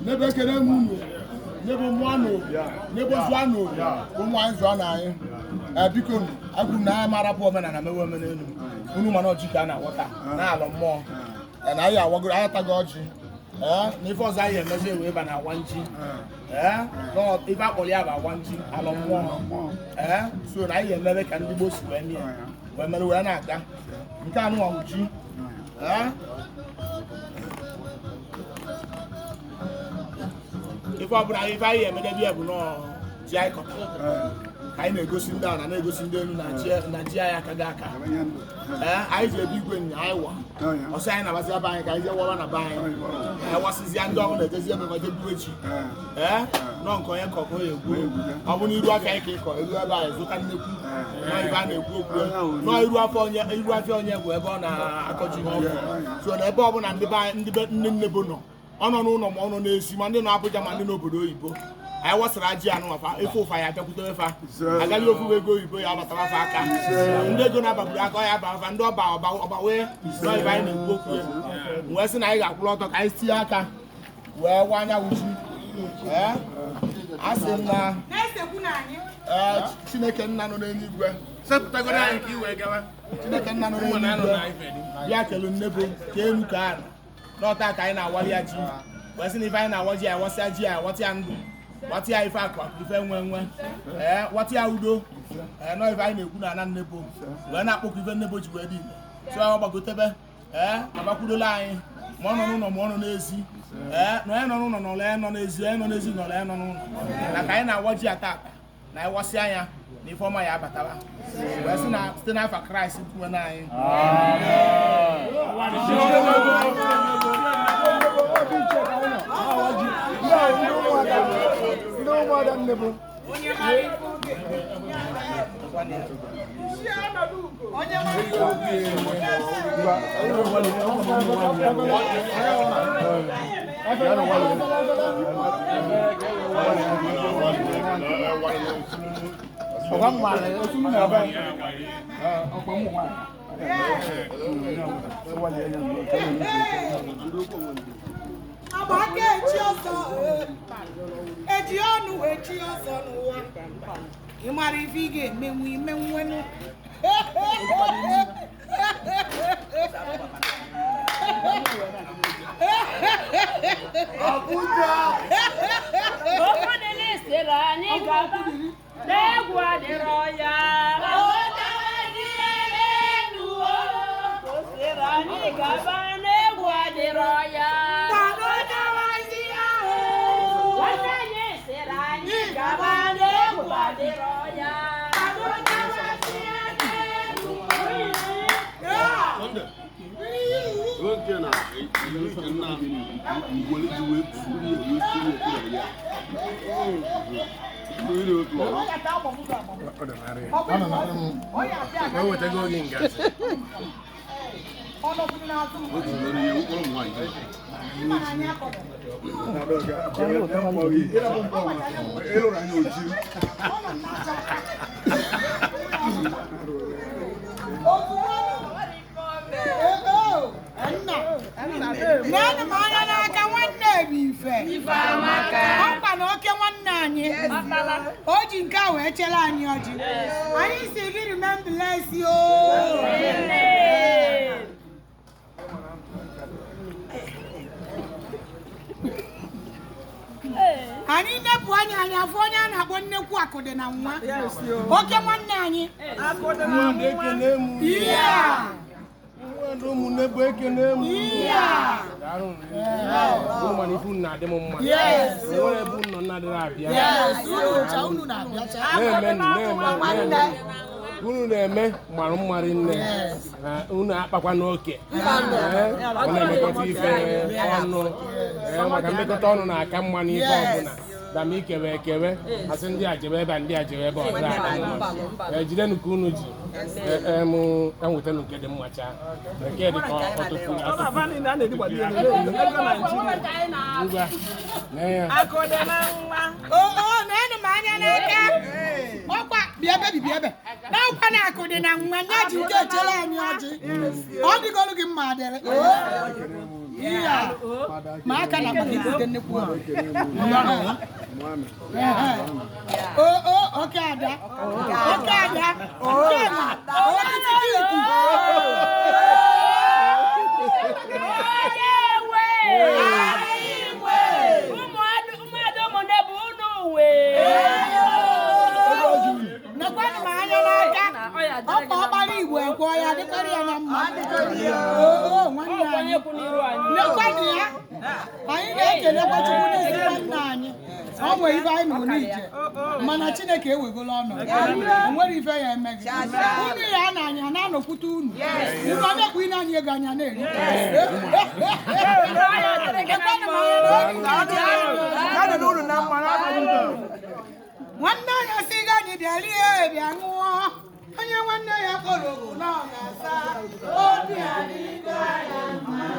n'ebe ekele m unu n'ebe mụanụ n'ebe zụanụ ụmụ anyị zụọ na anyị biko agwụ na anyị mara bụ omenala mewe omenelu unu mana ọjị ka a na-aghọta na-alụ mmụọ na anyị awagoro anyị ataghị ọjị na ife ọzọ anyị emezi ewe ịba na awa nji ife akpọrọ ya bụ awa nji alụ mmụọ so na anyị emebe ka ndị Igbo si wee mie wee mere wee na-aga nke anụ ọwụ ji ife ọbụla ife anyị emedebe ya bụ ji anyị kọtara anyị na-egosi ndị ala na-egosi ndị elu na ji anyị aka gị aka anyị ji ebe igwe nya anyị wa ọsọ anyị na-abazi ebe anyị ka anyị jee wara na be anyị anyị wasịzịa ndị ọrụ na-ejezi ebe ma jebuo echi nọ nke onye ka ọkụ ya egwu ọ bụ na iru afọ anyị ka ịkọ elu ebe anyị zụta nnekwu na ife a na-ekwu okwu nọ iru afọ onye bụ ebe ọ na-akọji ọkụ so na ebe ọbụla ndị be nne nnebo nọ ọ nọ n'ụlọ ma ọ nọ n'esi ma ndị nọ Abuja ma ndị n'obodo oyibo anyị wasara ji anụ afa ife ụfa ya abịakwute efa agaghị ofu ego oyibo ya abatara afa aka ndị ego na-abagburu aka ya aba afa ndị ọba wee nọibe anyị na-ekwu okwu ya wee sị na anyị ga-akwụrụ ọtọ ka anyị tinye aka wee gwa anyanwụ ji a sị m na Chineke nna nọ n'eluigwe Chineke nna nọ n'eluigwe bịa kelu nnebo ka elu ka a n'ọta ka anyị na-awali ya ji wee sị na ife anyị na-awa ji anyị wasịa ji anyị watịa ndụ watịa ife akụ ife nwe watịa udo nọ ife anyị na-ekwu na ana nnebo wee na-akpọkọ ife nnebo ji wee dị so ọ gbagotebe agbakwudola anyị ma ọ nọ n'ụlọ ma ọ nọ n'ezi na onye nọ n'ụlọ nọrọ ya nọ n'ezi onye nọ n'ezi nọrọ ya nọ n'ụlọ na ka anyị na-awa ji ata ata na anyị wasịa ya na ife ọma ya abatara wee sị na site n'afa Kraịst kwuwe na anyị Abaka echi ọsọ eji ọnụ echi ọsọ n'ụwa ị mara ife ị ga-emenwu ime nwenu obodo na-esere anyị gaba n'egwu adịrọ ya anyị gaba n'egwu adịrọ ya nwanne anyị sere anyị gaba n'egwu adịrọ ya Nani mana n'aka nwanne bụ ife ọkwa na oke nwanne anyị o ji nke a wee chere anyị ọjị anyị si gị remembrance o anyị nepụ anya anyị afọ onye a na-akpọ nnekwu Akụdị na nwa oke nwanne anyị ụmụnne bụ ekene m ifu na-adị m mma nwere ebe ụnọ na-adịrị abịa unu na-eme mmarụ mmarị nne unu akpakwa n'oke ọ na-emekọta ife ọnụ maka mmekọta ọnụ na-aka mma n'ife ọbụla dama ikewe ekewe asị ndị ajebe ebe ndị ajebe ebe ọzọ jidenụ ka unu ji enwetanu nke dị mma chaa nke dị ka ọtụtụ ọkwa bịa ebe n'ọkwa na Akụdị na nwa ya ji nke echere anyị ọjị ọ dịgolu gị mma adịrị iya ma aka na akpata nnekwu oke ada ọkpa ọkpara igbo ekwe ya dịkarị ya na mma nwanne anyị nekwanụ ya anyị na-ekelekwa Chukwu n'ezi nwanne anyị ọ nwere ife anyị nụrụ n'ije mana Chineke ewegola ọnọdụ o nwere ife ya eme gị unu ya na anyị na-anọkwute unu unu ọbịakwa ine anyị ego anya na-eri nwanne anyị asị gị anyị bịa rie bịa ṅụọ onye nwanne ya kpọrọ ogo na ọ ga-asa obi adịgo anya mma